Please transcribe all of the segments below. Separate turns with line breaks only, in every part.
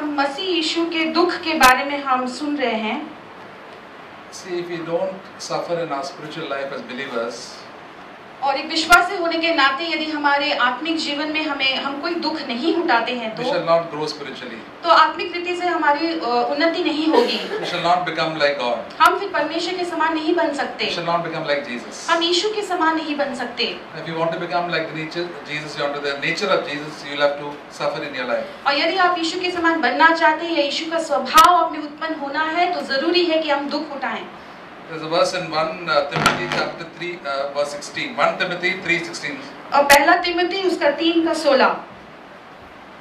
हम मसीह यीशु के दुख के बारे में हम सुन रहे हैं।
See, if we don't suffer in our spiritual life as believers,
और एक विश्वासी होने के नाते यदि हमारे आत्मिक जीवन में हम कोई दुख नहीं उठाते हैं
we shall not grow spiritually.
तो आत्मिक रीति से हमारी उन्नति नहीं होगी।
We shall not become like God.
हम फिर परमेश्वर के समान नहीं बन सकते।
We shall not become like Jesus.
हम यीशु के समान नहीं बन सकते।
If you want to become like the nature Jesus, you want to the nature of Jesus, you will have to suffer in your life.
और यदि आप यीशु के समान बनना चाहते हैं या यीशु का स्वभाव अपने उत्पन्न होना है तो जरूरी है कि हम दुख उठाएं।
There's a verse in 1 Timothy chapter 3 verse 16. 1 Timothy 3:16.
और पहला तिमोथी उसका 3:16।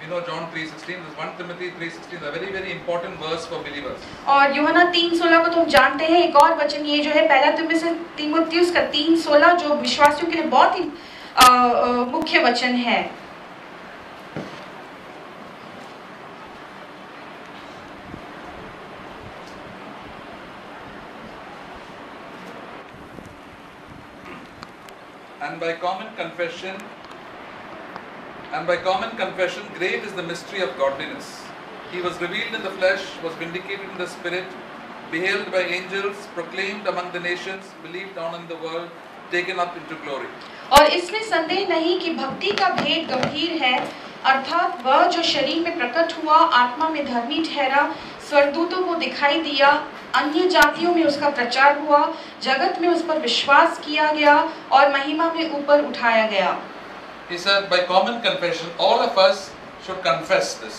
You know John 3:16. This 1 Timothy 3:16 is a very very important verse for believers.
और यूहन्ना 3:16 को तो हम जानते हैं। एक और वचन ये जो है पहला तिमोथी उसका 3:16 जो विश्वासियों के लिए बहुत ही मुख्य वचन है।
And by common confession, great is the mystery of godliness. He was revealed in the flesh, was vindicated in the spirit, beheld by angels, proclaimed among the nations, believed on in the world, taken up into glory.
और इसमें संदेह नहीं कि भक्ति का भेद गंभीर है, अर्थात वह जो शरीर में प्रकट हुआ, आत्मा में धर्मी ठहरा, स्वर्गदूतों को दिखाई दिया, अन्य जातियों में उसका प्रचार हुआ, जगत में उस पर विश्वास किया गया और महिमा में ऊपर उठाया गया।
He said, by common confession, all of us should confess this.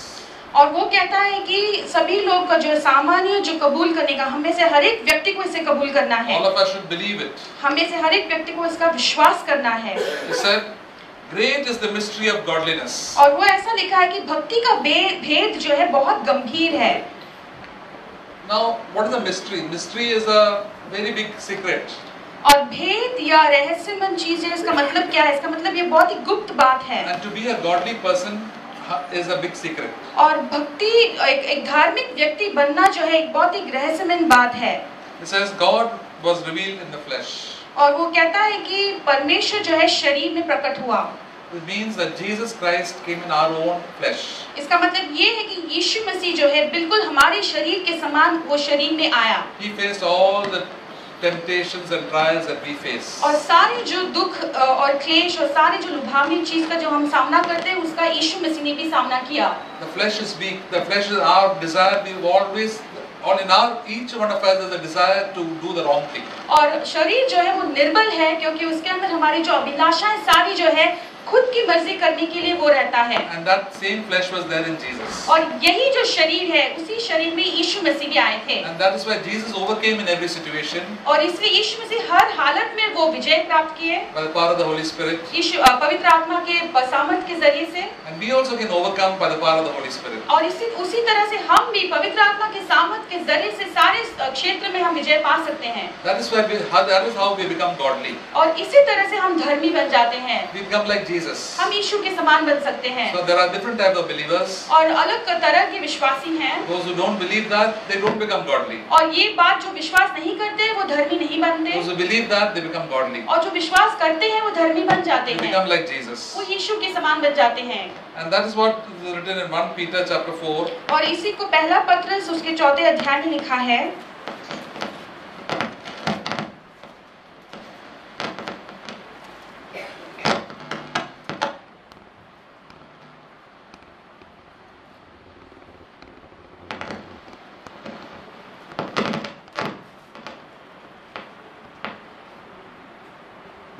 और वो कहता है कि सभी लोग का जो सामान्य जो कबूल करने का, हमें से हर एक व्यक्ति को इसे कबूल करना है।
All of us should believe it.
हमें से हर एक व्यक्ति को इसका विश्वास करना है।
He said, great is the mystery of godliness.
और वो ऐसा लिखा है कि भक्ति का भेद जो है बहुत गंभीर है।
Now, what is a mystery? Mystery is a very big secret.
और भेद या रहस्यमय चीज है, इसका मतलब क्या है? इसका मतलब ये बहुत ही गुप्त बात है।
And to be a godly person is a big secret.
और भक्ति एक धार्मिक व्यक्ति बनना जो है एक बहुत ही रहस्यमय बात है।
It says God was revealed in the flesh.
और वो कहता है कि परमेश्वर जो है शरीर में प्रकट हुआ।
It means that Jesus Christ came in our own flesh.
इसका मतलब ये है कि यीशु मसीह जो है बिल्कुल हमारे शरीर के समान वो शरीर में आया।
He faced all the temptations and trials that we face.
और सारे जो दुख और क्लेश और सारे जो लुभावनी चीज का जो हम सामना करते हैं उसका यीशु मसीह ने भी सामना किया।
The flesh is weak. The flesh is our desire. We always, all in our, each one of us has a desire to do the wrong thing.
और शरीर जो है वो निर्बल है क्योंकि उसके अंदर हमारी जो अभिलाषाएं सारी जो है खुद की मर्जी करने के लिए वो रहता है।
And that same flesh was there in Jesus.
और यही जो शरीर है उसी शरीर में यीशु मसीह भी आए थे।
And that is why Jesus overcame in every situation.
और इसलिए यीशु मसीह हर हालत में वो विजय प्राप्त किए।
By the power of the Holy Spirit.
यीशु पवित्र आत्मा के सामर्थ के जरिए से।
And we also can overcome by the power of the Holy Spirit.
और उसी तरह से हम भी पवित्र आत्मा के सामर्थ के जरिए से सारे क्षेत्र में हम विजय पा सकते हैं।
That is how we become godly.
और इसी तरह से हम धर्मी बन जाते हैं।
We become like Jesus.
हम यीशु के समान बन सकते हैं।
So there are different types of believers.
और अलग तरह के विश्वासी हैं।
Those who don't believe that, they don't become godly.
और ये बात जो विश्वास नहीं करते वो धर्मी नहीं बनते।
Those who believe that, they become godly.
और जो विश्वास करते हैं वो धर्मी बन जाते
They
हैं।
become like Jesus.
वो यीशु के समान बन जाते हैं।
And that is what is written in 1 Peter chapter 4.
और इसी को पहला पत्रस उसके 4 अध्याय में लिखा है।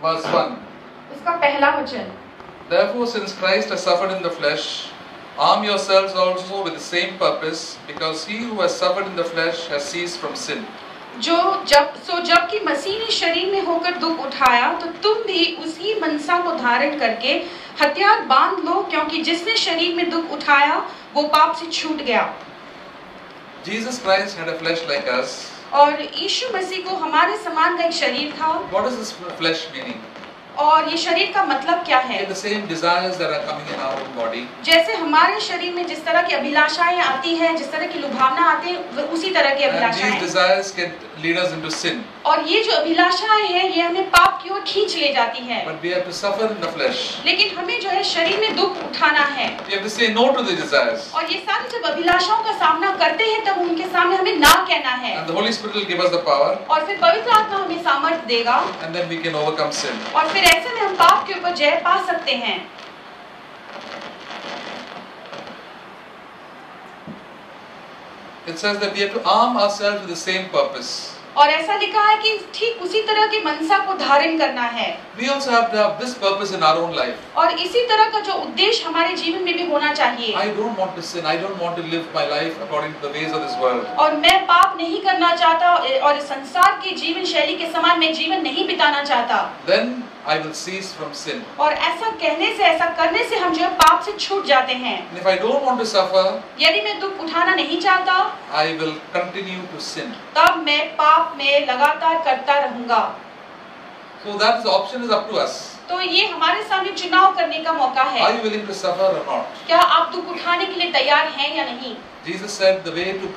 Verse 1.
उसका पहला वचन।
Therefore, since Christ has suffered in the flesh, arm yourselves also with the same purpose, because he who has suffered in the flesh has ceased from sin.
जबकि मसीह ने शरीर में होकर दुख उठाया तो तुम भी उसी मनसा को धारण करके हथियार बांध लो, क्योंकि जिसने शरीर में दुख उठाया वो पाप से छूट गया।
Jesus Christ had a flesh like us.
और यीशु मसीह को हमारे समान का एक शरीर था।
What is this flesh meaning?
और ये शरीर का मतलब क्या है?
The same desires that are coming in our own body.
जैसे हमारे शरीर में जिस तरह की अभिलाषाएं आती हैं, जिस तरह की लुभावना आती है, उसी तरह की
And these
अभिलाषाएं,
desires can lead us into sin.
और ये जो अभिलाषाएं हैं ये हमें पाप की ओर खींच ले जाती है।
But we have to suffer in the flesh.
लेकिन हमें जो है शरीर में दुख उठाना है,
We have to say no to the desires.
और ये सारी जब अभिलाषाओं का सामना करते हैं तब उनके सामने हमें ना कहना है,
And the Holy Spirit will give us the power,
और फिर पवित्र आत्मा हमें सामर्थ्य देगा,
and then we can overcome sin.
और फिर ऐसे में हम पाप के ऊपर जय पा सकते हैं।
It says that we have to arm ourselves with the same purpose.
और ऐसा लिखा है कि ठीक उसी तरह की मनसा को धारण करना है,
We also have to have this purpose in our own life.
और इसी तरह का जो उद्देश्य हमारे जीवन में भी होना चाहिए।
I don't want to sin. I don't want to live my life according to the ways of this world.
और मैं पाप नहीं करना चाहता, और इस संसार की जीवन शैली के समान मैं जीवन नहीं बिताना चाहता।
Then I will cease from sin.
और ऐसा कहने से, ऐसा करने से हम जो है पाप से छूट जाते हैं।
And if I don't want to suffer,
यदि मैं दुख उठाना नहीं चाहता,
I will continue to sin.
तब मैं पाप में लगातार करता रहूंगा।
So that the option is up to us.
तो ये हमारे सामने चुनाव करने का मौका
Are
है।
you willing to suffer or not?
क्या आप दुख उठाने के लिए तैयार हैं या नहीं?
Jesus said the way to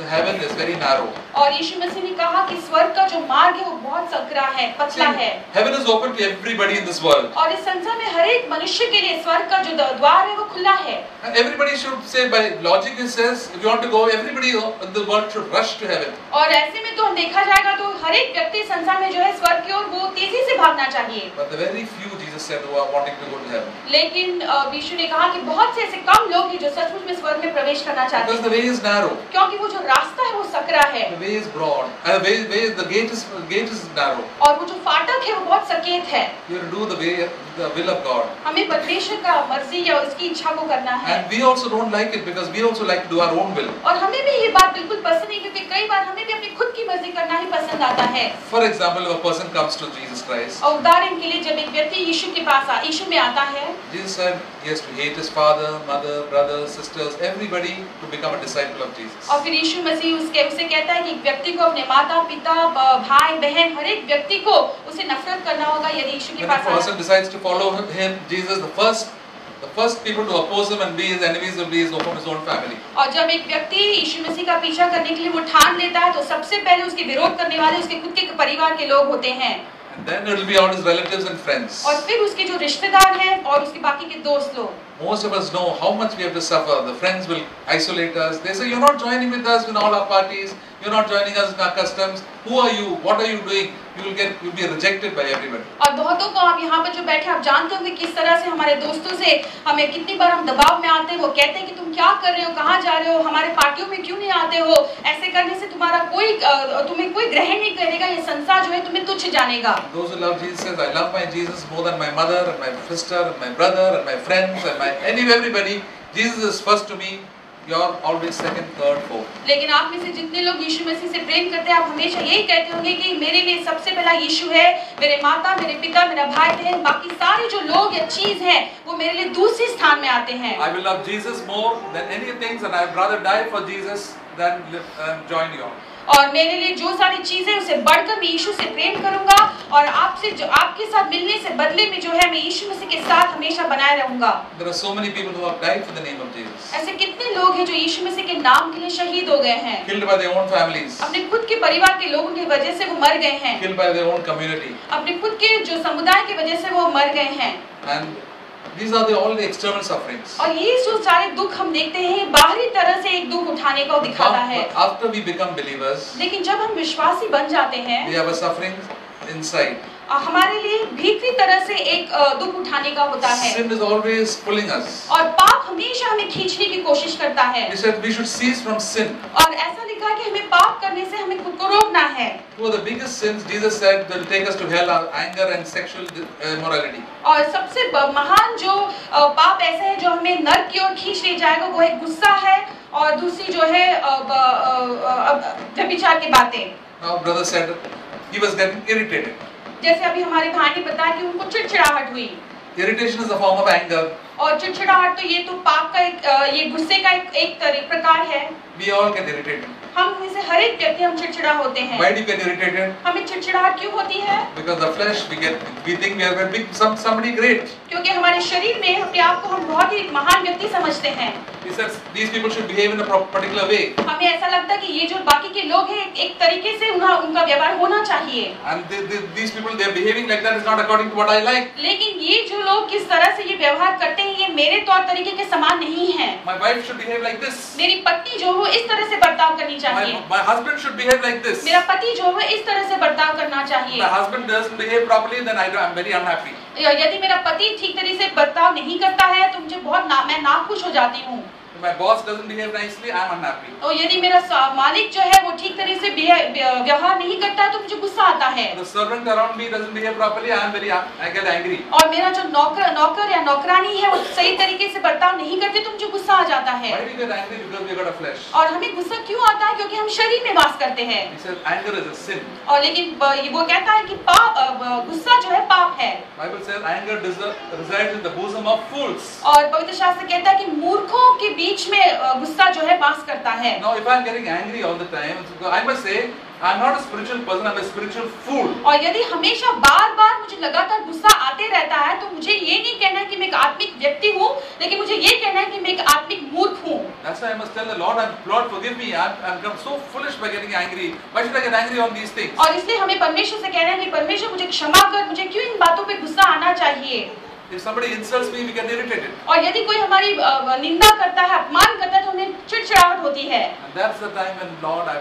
heaven is very narrow.
और यीशु मसीह ने कहा कि स्वर्ग का जो मार्ग है वो बहुत सकरा है, पतला है।
Heaven is open to everybody in this world.
और इस संसार में हर एक मनुष्य के लिए स्वर्ग का जो द्वार है वो खुला है।
And everybody should say, by logic it says, if you want to go, everybody in the world should rush to heaven.
और ऐसे में तो हम देखा जाएगा तो हर एक व्यक्ति संसार में जो है स्वर्ग की ओर वो तेजी से भागना चाहिए।
But the very few, Jesus said, who are wanting to go to heaven.
लेकिन यीशु ने कहा कि बहुत से ऐसे कम लोग हैं जो सचमुच में स्वर्ग में प्रवेश करना चाहते
Because
हैं,
the way is narrow.
क्योंकि वो जो रास्ता है वो सकरा है,
The way is broad. And the gate is narrow.
और वो जो फाटक है वो बहुत सकेत है।
You have to do the will of God.
हमें परमेश्वर का मर्जी या उसकी इच्छा को करना है।
And we also don't like it because we also like to do our own will.
और हमें भी ये बात बिल्कुल पसंद नहीं, क्योंकि कई बार हमें भी अपनी खुद की मर्जी करना ही पसंद आता है।
For example, if a person comes to Jesus Christ,
और उदाहरण के लिए जब एक व्यक्ति यीशु के पास यीशु में आता है,
Jesus said he has to hate his father, mother, brothers, sisters, everybody to become a disciple of Jesus.
और फिर यीशु मसीह उसे कहता है कि एक व्यक्ति को अपने माता पिता भाई बहन हर एक व्यक्ति को उसे नफरत करना होगा यदि यीशु के
When a
pass
person decides to follow him, Jesus, the first people to oppose him and be his enemies will be from his own family.
और जब एक व्यक्ति यीशु मसीह का पीछा करने के लिए वो ठान लेता है तो सबसे पहले उसके विरोध करने वाले उसके खुद के परिवार के लोग होते हैं,
And then it will be on his relatives and friends.
और फिर उसके जो रिश्तेदार हैं और उसके बाकी के दोस्त लोग।
Most of us know how much we have to suffer. The friends will isolate us. They say, you're not joining with us in all our parties. You're not joining us in our customs. Who are you? What are you doing? You'll be rejected by everybody.
और बहुतों को आप यहाँ पर जो बैठे आप जानते होंगे किस तरह से हमारे दोस्तों से हमें कितनी बार हम दबाव में आते हैं। वो कहते हैं कि तुम क्या कर रहे हो, कहाँ जा रहे हो, हमारे पार्टियों में क्यों नहीं आते हो, ऐसे करने से तुम्हें कोई ग्रहण नहीं करेगा, ये संसार जो है तुम्हें तुच्छ जानेगा।
Those who love Jesus says, I love my Jesus more than my mother and my sister and my brother and my friends and everybody. Jesus is first to me. You're always second, third, fourth.
लेकिन आप में से जितने लोग यीशु मसीह से प्रेम करते हैं आप हमेशा यही कहते होंगे कि मेरे लिए सबसे पहला यीशु है, मेरे माता, मेरे पिता, मेरा भाई बहन, बाकी सारे जो लोग या चीज हैं वो मेरे लिए दूसरे स्थान में आते हैं।
I will love Jesus more than anything, and I'd rather die for Jesus than join you.
और मेरे लिए जो सारी चीजें उसे बढ़कर मैं यीशु से प्रेम करूंगा, और आपसे जो आपके साथ मिलने से बदले में जो है मैं यीशु मसीह के साथ हमेशा बनाए रहूंगा।
There are so many people who have died for the name of Jesus.
ऐसे कितने लोग हैं जो यीशु मसीह के नाम के लिए शहीद हो गए हैं,
Killed by their own families.
अपने खुद के परिवार के लोगों की वजह से वो मर गए हैं,
Killed by their own community.
अपने खुद के जो समुदाय की वजह से वो मर गए हैं।
And these are all the external sufferings.
और ये जो सारे दुख हम देखते हैं बाहरी तरह से एक दुख उठाने को दिखाता है,
But after we become believers,
लेकिन जब हम विश्वासी बन जाते हैं
we have a suffering inside.
हमारे लिए भीतरी तरह से एक दुख उठाने का होता है,
Sin is always pulling us.
और पाप हमेशा हमें खींचने की कोशिश करता है।
He said we should cease from sin.
और ऐसा लिखा है कि हमें पाप करने से हमें खुद को रोकना है।
Two of the biggest sins Jesus said will take us to hell are anger and sexual immorality.
और सबसे महान जो पाप ऐसे है जो हमें नरक की ओर खींच ले जाएगा वो है गुस्सा है, और दूसरी जो है व्यभिचार की बातें।
Now brother said he was getting irritated.
जैसे अभी हमारे भाई ने बताया कि उनको चिड़चिड़ाहट हुई।
Irritation is a form of anger.
और चिड़चिड़ाहट तो ये तो पाप का ये गुस्से का एक प्रकार है।
We all get irritated.
हम में से हर एक व्यक्ति हम चिड़चिड़ा होते हैं।
Why do you get irritated?
हमें चिड़चिड़ाहट क्यों होती है?
Because the flesh, we think we are big, somebody great.
क्योंकि हमारे शरीर में अपने आप को हम बहुत ही महान व्यक्ति समझते हैं।
He says these people should behave in a particular way.
हमें ऐसा लगता है कि ये जो बाकी के लोग हैं एक तरीके से उनका व्यवहार होना चाहिए।
And these people they are behaving like that is not according to what I like.
लेकिन ये जो लोग किस तरह से ये व्यवहार करते हैं ये मेरे तौर तरीके के समान नहीं है।
My wife should behave like this.
मेरी पत्नी जो हो इस तरह से बर्ताव करनी चाहिए।
My husband should behave like this.
मेरा पति जो है इस तरह से बर्ताव करना चाहिए।
My husband doesn't behave properly, then I'm very unhappy.
यदि मेरा पति ठीक तरीके से बर्ताव नहीं करता है तो मुझे मैं नाखुश हो जाती हूँ।
My boss doesn't behave nicely, I'm unhappy.
और यदि मेरा मालिक जो है वो ठीक तरीके से व्यवहार नहीं करता है तो मुझे गुस्सा आता है।
The servant around me doesn't behave properly, I get angry.
और मेरा जो नौकर या नौकरानी है वो सही तरीके से बर्ताव नहीं करते तो मुझे गुस्सा आ जाता है।
Why do you get angry? Because we got a flesh.
और हमें गुस्सा क्यों आता है? क्योंकि हम शरीर में वास करते हैं।
He says anger is a sin.
और लेकिन वो कहता है कि गुस्सा जो है पाप है।
Bible says anger resides in the bosom of fools.
और पवित्र शास्त्र कहता है कि मूर्खों के बीच में गुस्सा जो है वास करता है।
Now if I am getting angry all the time, I must say I am not a spiritual person, I am a spiritual fool.
और यदि हमेशा बार-बार मुझे लगातार गुस्सा आते रहता है तो मुझे ये नहीं कहना है कि मैं एक आत्मिक व्यक्ति हूँ, लेकिन मुझे ये कहना है कि मैं एक आत्मिक मूर्ख हूँ।
That's why I must tell the Lord forgive me, I'm become so foolish by getting angry. Why should I get angry on these things?
और इसलिए हमें परमेश्वर से कहना है कि परमेश्वर मुझे क्षमा कर, मुझे क्यों इन बातों पे गुस्सा आना चाहिए?
If somebody insults me, we get irritated.
और यदि कोई हमारी निंदा करता है, अपमान करता है तो हमें चिड़चिड़ाहट होती है।
And that's the time when Lord I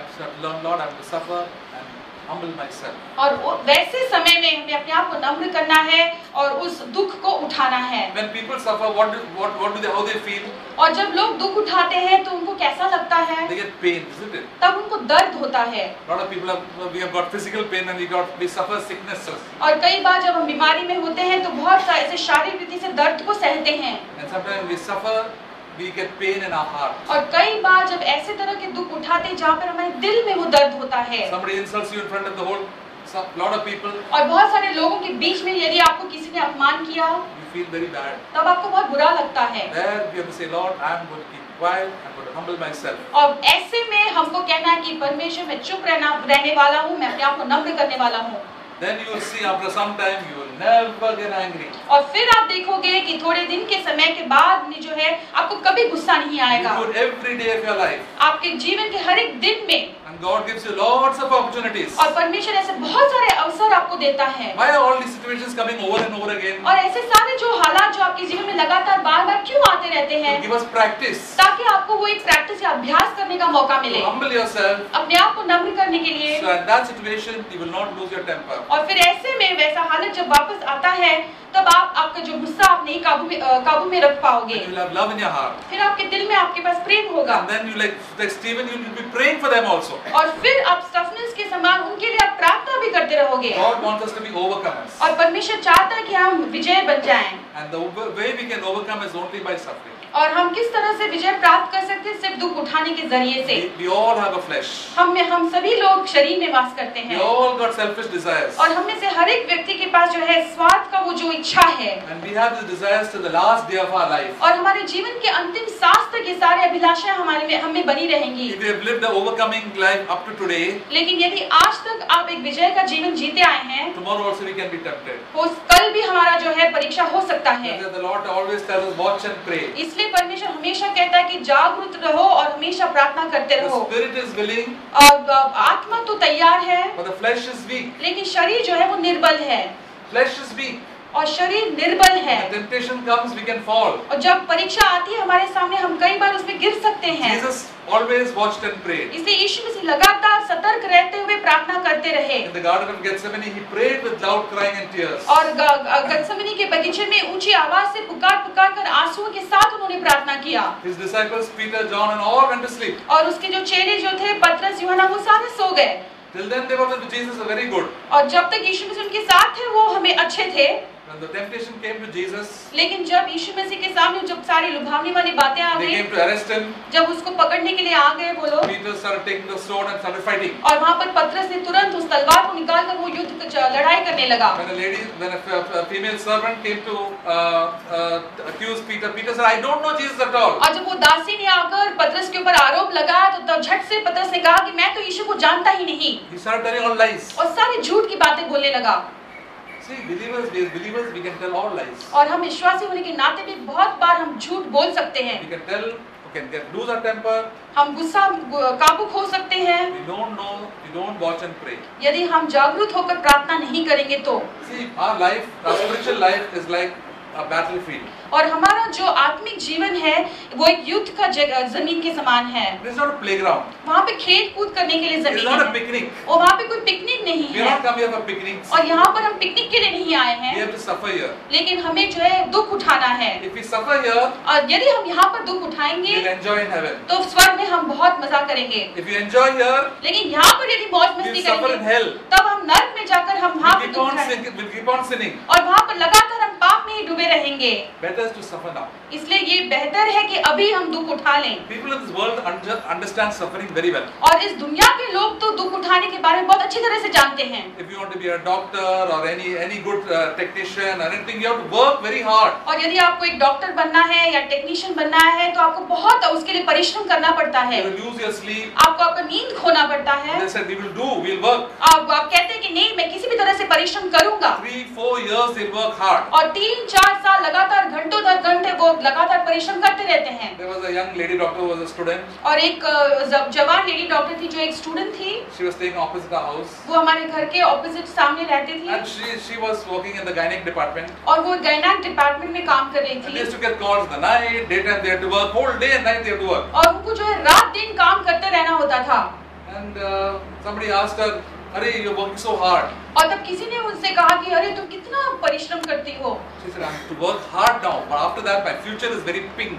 have to suffer and humble myself.
और वैसे समय में हमें अपने आप को नम्र करना है और उस दुख को उठाना है।
When people suffer, how they feel?
और जब लोग दुख उठाते हैं तो उनको कैसा लगता है?
They get pain, isn't it?
तब उनको दर्द होता है।
A lot of people we have got physical pain and we suffer sicknesses.
और कई बार जब हम बीमारी में होते हैं तो बहुत सा ऐसे शारीरिक रीति से दर्द को सहते हैं।
And sometimes we suffer, we get pain in our heart.
और कई बार जब ऐसे तरह के दुख उठाते हैं जहाँ पर हमारे दिल में वो दर्द होता है।
Somebody insults you in front of the lot of people.
और बहुत सारे लोगों के बीच में यदि आपको किसी ने अपमान किया,
you feel very bad.
तब आपको बहुत बुरा लगता है।
There we have to say, Lord, I am going to keep quiet. I am going to humble myself.
और ऐसे में हमको कहना है कि परमेश्वर मैं चुप रहने वाला हूँ, मैं अपने आप को नम्र करने वाला हूँ।
Then you will see after some time you will never get angry.
और फिर आप देखोगे कि थोड़े दिन के समय के बाद में जो है आपको कभी गुस्सा नहीं आएगा।
You do it every day of your life.
आपके जीवन के हर एक दिन में।
And God gives you lots of opportunities.
और परमेश्वर ऐसे बहुत सारे अवसर आपको देता है।
Why are all these situations coming over and over again?
और ऐसे सारे जो हालात जो आपके जीवन में लगातार बार-बार क्यों आते रहते हैं?
To give us practice.
ताकि आपको वो एक प्रैक्टिस या अभ्यास करने का मौका मिले।
To humble yourself.
अपने आप को नम्र करने के लिए।
So in that situation you will not lose your temper.
और फिर ऐसे में वैसा हालत जब वापस आता है तब आपका जो गुस्सा आप नहीं काबू में रख पाओगे।
You will have love in your heart.
फिर आपके दिल में आपके पास प्रेम होगा।
And then you like Stephen, you will be praying for them also.
और फिर आप स्टेफनस के समान उनके लिए आप प्रार्थना भी करते रहोगे।
God wants us to be overcomers.
और परमेश्वर चाहता है कि हम विजय बन जाएं।
And the way we can overcome is only by suffering.
और हम किस तरह से विजय प्राप्त कर सकते हैं? सिर्फ दुख उठाने के जरिए से।
We all have a flesh.
हम सभी लोग शरीर में वास करते हैं।
We all got selfish desires.
और हम में से हर एक व्यक्ति के पास जो है स्वार्थ का वो जो इच्छा है।
And we have the desires to the last day of our life.
और हमारे जीवन के अंतिम सांस तक ये सारे अभिलाषाएं हमें बनी रहेंगी।
If we have lived an overcoming life up to today,
लेकिन यदि आज तक आप एक विजय का जीवन जीते आए हैं,
tomorrow also we can be tempted.
कल भी हमारा जो है परीक्षा हो सकता है।
The Lord always tells us watch and pray.
इसलिए परमेश्वर हमेशा कहता है कि जागरूक रहो और हमेशा प्रार्थना करते
The
रहो।
spirit is willing,
और आत्मा तो तैयार है,
but the flesh is weak.
लेकिन शरीर जो है वो निर्बल है।
Flesh is weak.
और शरीर निर्बल है।
When temptation comes, we can fall.
और जब परीक्षा आती है हमारे सामने हम कई बार उसमें गिर सकते हैं।
Jesus always watched and prayed.
इसलिए यीशु मसीह लगातार सतर्क रहते हुए प्रार्थना करते रहे।
In the Garden of Gethsemane, he prayed with loud crying and tears.
और गत्सेमनी के बगीचे में ऊंची आवाज से पुकार कर आंसुओं के साथ उन्होंने प्रार्थना किया।
His disciples Peter, John, and all went to sleep.
और उसके जो चेले जो थे पतरस, यूहन्ना, वो सारे सो गए।
Till then, they were with Jesus, very good.
और जब तक यीशु मसीह उनके साथ थे वो हमें अच्छे थे।
When the temptation came to Jesus,
लेकिन जब यीशु मसीह के सामने जब सारी लुभावने वाली बातें आ
they
गई,
came to arrest him.
जब उसको पकड़ने के लिए आ गए वो लोग,
Peter started taking the sword and started fighting.
और वहाँ पर पतरस ने तुरंत उस तलवार को निकालकर वो लड़ाई करने लगा।
When a female servant came to accuse Peter, Peter said, "I don't know Jesus at all."
और जब वो दासी ने आकर पतरस के ऊपर आरोप लगाया तो तब झट से पतरस ने कहा कि मैं तो यीशु को जानता ही नहीं,
He started telling all lies.
और सारी झूठ की बातें बोलने लगा।
See, believers, we can tell all lies.
और हम विश्वासी होने के नाते भी बहुत बार हम झूठ बोल सकते हैं।
We can tell, we can lose our temper.
हम गुस्सा काबू खो सकते हैं।
We don't know, we don't watch and pray.
यदि हम जागरूक होकर प्रार्थना नहीं करेंगे तो।
See, our spiritual life is like a battlefield.
और हमारा जो आत्मिक जीवन है वो एक युद्ध का जमीन के समान है।
It is not a playground.
वहाँ पे खेल कूद करने के लिए
It is
जमीन
not a
है,
picnic.
और वहाँ पे कोई पिकनिक नहीं
We are
है,
not come here for picnics.
और यहाँ पर हम पिकनिक के लिए नहीं आए
We
हैं,
have to suffer here.
लेकिन हमें जो है दुख उठाना है।
If we suffer here,
और यदि हम यहाँ पर दुख उठाएंगे
we'll enjoy in heaven.
तो स्वर्ग में हम बहुत मजा करेंगे,
If we enjoy here,
लेकिन यहाँ पर यदि मौज मस्ती
we'll suffer in
करेंगे
hell.
तब हम नरक में जाकर हम वहाँ
We'll
पर
keep
दुख
on
उठाएंगे,
sinning. We'll keep on sinning.
और वहाँ पर लगातार हम पाप में ही डूबे रहेंगे।
Better is to suffer now.
इसलिए ये बेहतर है कि अभी हम दुख उठा लें।
People in this world understand suffering very well.
और इस दुनिया के लोग तो दुख उठाने के बारे में बहुत अच्छी तरह से जानते हैं।
If you want to be a doctor or any good technician or anything, you have to work very hard.
और यदि आपको एक डॉक्टर बनना है या टेक्नीशियन बनना है तो आपको बहुत उसके लिए परिश्रम करना पड़ता है।
You will lose your sleep.
आपको आपका नींद खोना पड़ता है।
They said, we'll work.
आप कहते हैं कि नहीं, मैं किसी भी तरह से परिश्रम करूंगा।
3-4 years they'll work hard.
और 3-4 साल लगातार घंटों दर घंटे वो लगातार परिश्रम करते रहते हैं।
There was a young lady doctor who was a student.
और एक जवान लेडी डॉक्टर थी जो एक स्टूडेंट थी।
She was staying opposite our house.
वो हमारे घर के ऑपोजिट सामने रहती थी।
And she was working in the gynec department.
और वो गायनेक डिपार्टमेंट में काम कर रही
And they
थी।
used to get calls in the night, daytime they had to work, whole day and night they had to work.
और उनको जो है रात दिन काम करते रहना होता था।
And somebody asked her, "Arey, you're working so hard."
और तब किसी ने उनसे कहा कि अरे तुम कितना परिश्रम करती हो।
She said, "I'm to work hard now, but after that my future is very pink."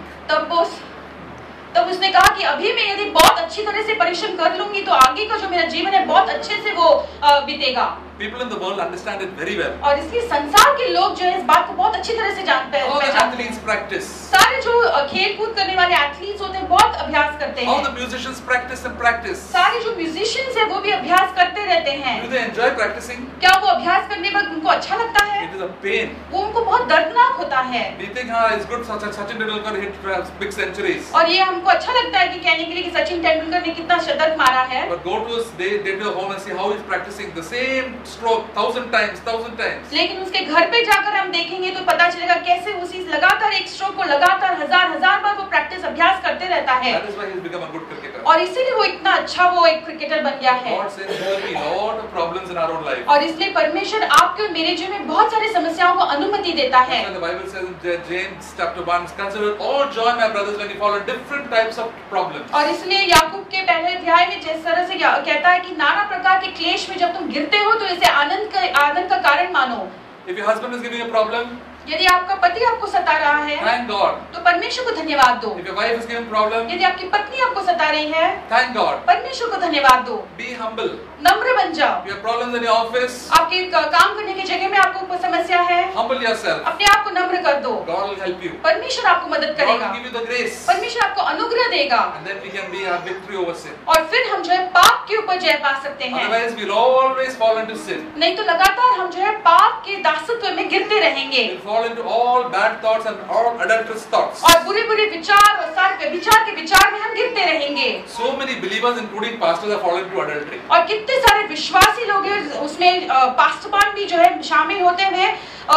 तब उसने कहा कि अभी मैं यदि बहुत अच्छी तरह से परिश्रम कर लूंगी तो आगे का जो मेरा जीवन है बहुत अच्छे से वो बीतेगा।
People in the world understand it very well.
और इसलिए संसार के लोग जो है इस बात को बहुत अच्छी तरह से जानते हैं।
How the athletes practice.
सारे जो खेल कूद करने वाले एथलीट्स होते हैं बहुत अभ्यास करते
How
हैं।
the musicians practice and practice.
सारे जो म्यूजिशियंस हैं वो भी अभ्यास करते रहते हैं।
Do they enjoy practicing?
क्या वो अभ्यास करने वक्त उनको अच्छा लगता है?
It is a pain.
वो उनको बहुत दर्दनाक होता है।
We think, it's good Sachin Tendulkar hit big centuries.
और ये हमको अच्छा लगता है कि कहने के लिए कि सचिन तेंदुलकर ने कितना शतक मारा है।
But go to their home and see how he's practicing the same stroke 1,000 times.
लेकिन उसके घर पे जाकर हम देखेंगे तो पता चलेगा कैसे उसी लगातार एक स्ट्रोक को लगातार हजार बार वो प्रैक्टिस अभ्यास करते रहता है।
That is why he's become a good cricketer.
और इसीलिए वो इतना अच्छा वो एक क्रिकेटर बन गया है।
God says there will be lot of problems in our own life.
और इसलिए परमेश्वर आपके और मेरे जीवन में बहुत सारी समस्याओं को अनुमति देता है।
That's why the Bible says in James chapter 1, "Consider all joy, my brothers, when you fall in different types of problems."
और इसलिए याकूब के पहले अध्याय में जिस तरह से कहता है कि नाना प्रकार के क्लेश में जब तुम गिरते हो तो इसे आनंद का कारण मानो।
If your husband is giving you a problem,
यदि आपका पति आपको सता रहा है
thank God.
तो परमेश्वर को धन्यवाद दो।
If your wife is giving problem,
यदि आपकी पत्नी आपको सता रही है
thank God.
परमेश्वर को धन्यवाद दो।
Be humble.
नम्र बन जाओ।
If you have problems in your office,
आपके काम करने की जगह में आपको कोई समस्या है,
humble yourself.
अपने आप को नम्र कर दो।
God will help you.
परमेश्वर आपको मदद
God
करेगा,
will give you the grace.
परमेश्वर आपको अनुग्रह देगा,
And then we can have victory over sin.
और फिर हम जो है पाप के ऊपर जय पा सकते हैं।
Otherwise, we'll always fall into sin.
नहीं तो लगातार हम जो है पाप के दासत्व में गिरते रहेंगे
We'll fall into all bad thoughts and all adulterous thoughts.
और बुरे बुरे विचार और सारे विचार के विचार में हम गिरते रहेंगे।
So many believers, including pastors, have fallen into adultery.
और कितने सारे विश्वासी लोग हैं उसमें पास्टरपान भी जो है शामिल होते हुए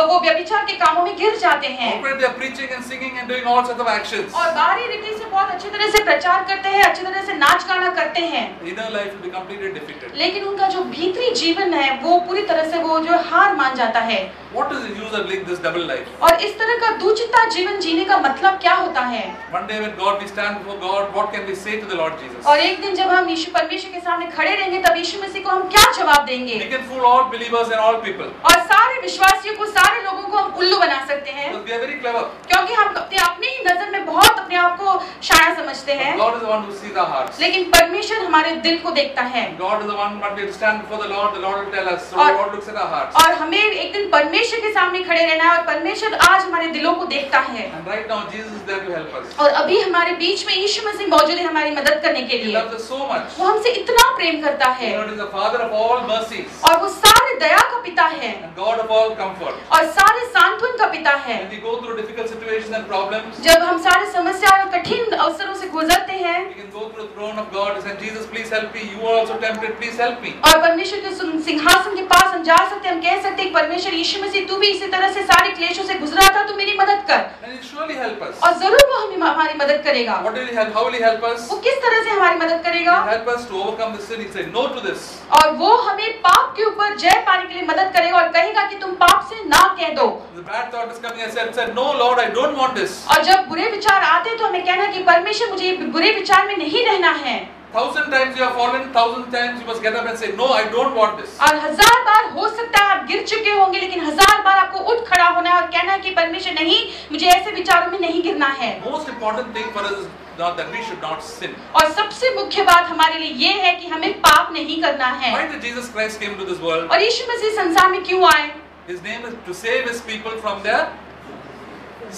वो व्यभिचार के कामों में गिर जाते हैं।
Outside they are preaching and singing and doing all sorts of actions.
और बाहरी रीति से बहुत अच्छी तरह से प्रचार करते हैं, अच्छी तरह से नाच गाना करते हैं,
Inner life will be completely defeated.
लेकिन उनका जो भीतरी जीवन है वो पूरी तरह से वो जो हार मान जाता है।
What is the use of living this double life?
और इस तरह का दूचिता जीवन जीने का मतलब क्या होता है?
One day when God we stand before God, what can we say to the Lord Jesus?
और एक दिन जब हम यीशु परमेश्वर के सामने खड़े रहेंगे तब यीशु मसीह को हम क्या जवाब देंगे?
We can fool all believers and all people.
और सारे विश्वासियों को, सारे लोगों को हम उल्लू बना सकते हैं,
Because we are very clever.
क्योंकि हम अपनी ही नजर में बहुत अपने आप को शाना समझते
But
हैं,
God is the one who sees our hearts.
लेकिन परमेश्वर हमारे दिल को देखता है।
God is the one when we stand before the Lord will tell us. So
और-
God looks at our hearts.
और हमें एक दिन परमेश्वर परमेश्वर के सामने खड़े रहना है और परमेश्वर आज हमारे दिलों को देखता है।
And right now Jesus is there to help us.
और अभी हमारे बीच में यीशु मसीह मौजूद है हमारी मदद करने के
He
लिए।
loves us so much.
वो हमसे इतना प्रेम करता है
Lord is the Father of all mercies
और वो सारे दया का पिता है
and God of all comfort.
और सारे सांत्वन का पिता है।
When we go through difficult situations and problems,
जब हम सारे समस्या और कठिन अवसरों से गुजरते हैं
we can go through the throne of God and say, Jesus, please help me. You are also tempted. Please help me.
और परमेश्वर के सिंहासन के पास हम जा सकते हैं, हम कह सकते हैं परमेश्वर यीशु मसीह तू भी इसी तरह से सारे क्लेशों से गुजरा था, तू मेरी मदद कर।
And He'll surely help us.
और जरूर वो हमारी मदद करेगा।
What will He help? How will He help us?
वो किस तरह से हमारी मदद करेगा?
He'll help us to overcome the sin. He said no to this.
और वो हमें पाप के ऊपर जय पाने के लिए मदद करेगा और कहेगा कि तुम पाप से ना कह दो।
The bad thought is coming. I said, no, Lord, I don't want this.
और जब बुरे विचार आते हैं तो हमें कहना कि परमेश्वर मुझे ये बुरे विचार में नहीं रहना है।
1,000 times you have fallen, 1,000 times you must get up and say, no, I don't want this.
और 1000 बार हो सकता है आप गिर चुके होंगे, लेकिन 1000 बार आपको उठ खड़ा होना है और कहना है कि परमेश्वर नहीं, मुझे ऐसे विचारों में नहीं गिरना है।
Most important thing for us is not that we should not sin.
और सबसे मुख्य बात हमारे लिए ये है कि हमें पाप नहीं करना है।
Why did Jesus Christ came to this world?
और यीशु मसीह संसार में क्यों आए?
His name is to save His people from their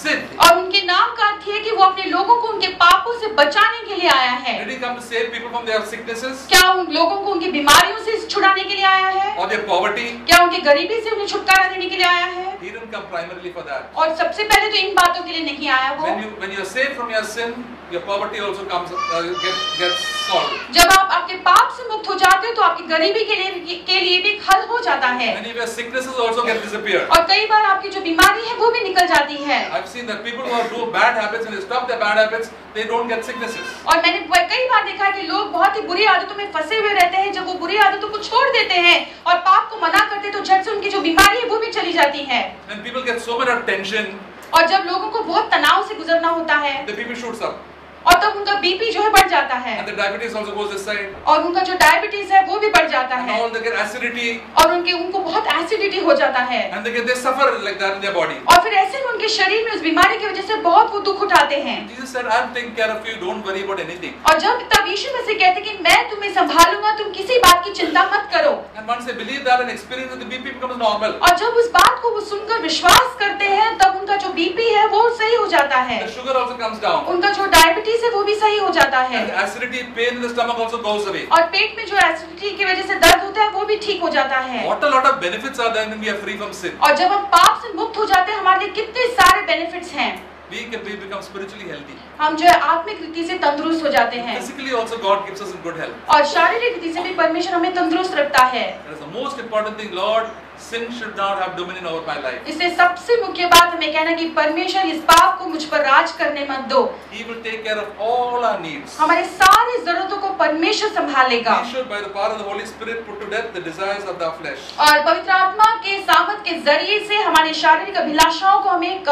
sin.
और उनके नाम का अर्थ है कि वो अपने लोगों को उनके पापों से बचाने के लिए आया है।
Did He come to save people from their sicknesses
क्या उन लोगों को उनकी बीमारियों से छुड़ाने के लिए आया है?
or their poverty?
क्या उनकी गरीबी से उन्हें छुटकारा देने के लिए आया है?
He didn't come primarily for that.
और सबसे पहले तो इन बातों के लिए नहीं आया वो।
When you are saved from your sin, your poverty also comes gets solved.
जब आप आपके पाप से मुक्त हो जाते हो तो आपकी गरीबी के लिए भी हल हो जाता है।
Many of your sicknesses also get disappeared.
और कई बार आपकी जो बीमारी है वो भी निकल जाती है।
I've seen that people who do bad habits and they stop their bad habits, they don't get sicknesses.
और मैंने कई बार देखा है कि लोग बहुत ही बुरी आदतों में फंसे हुए रहते हैं, जब वो बुरी आदतों को छोड़ देते हैं और पाप को मना करते हैं तो झट से उनकी जो बीमारी है वो भी चली जाती है।
When people get so much of tension,
और जब लोगों को बहुत तनाव से गुजरना होता है
the BP shoots up.
और तब उनका बीपी जो है बढ़ जाता है
And the diabetes also goes this side.
और उनका जो डायबिटीज है वो भी बढ़ जाता
And
है
all they get acidity.
और उनको बहुत एसिडिटी हो जाता है
And they suffer like that in their body.
और फिर ऐसे में उनके शरीर में उस बीमारी की वजह से बहुत वो दुख उठाते हैं।
Jesus said, I'm taking care of you, don't worry about anything.
और जब तब यीशु मसीह कहते कि मैं तुम्हें संभालूंगा, तुम किसी बात की चिंता मत करो।
And once they believe that and experience it, the BP becomes normal.
और जब उस बात को वो सुनकर विश्वास करते हैं तब उनका जो बीपी है वो सही हो जाता है,
The sugar also comes down.
उनका जो डायबिटीज है वो भी सही हो जाता है
And the acidity, pain in the stomach also goes away.
और पेट में जो एसिडिटी की वजह से दर्द होता है वो भी ठीक हो जाता है।
What a lot of benefits are there when we are free from sin.
और जब हम पाप से मुक्त हो जाते हैं हमारे लिए कितने सारे बेनिफिट्स हैं।
We become spiritually healthy.
हम जो है आत्मिक रीति से तंदुरुस्त हो जाते हैं
Physically also God gives us in good health.
और शारीरिक रीति से भी परमेश्वर हमें तंदुरुस्त रखता है।
That is the most important thing. Lord, sin should not have dominion over my life.
इससे सबसे मुख्य बात हमें कहना कि परमेश्वर इस पाप को मुझ पर राज करने मत दो।
He will take care of all our needs.
हमारे सारी जरूरतों को परमेश्वर संभालेगा
He should, by the power of the Holy Spirit, put to death the desires of the flesh.
और पवित्र आत्मा के सामर्थ के जरिए से हमारे शारीरिक अभिलाषाओं को हमें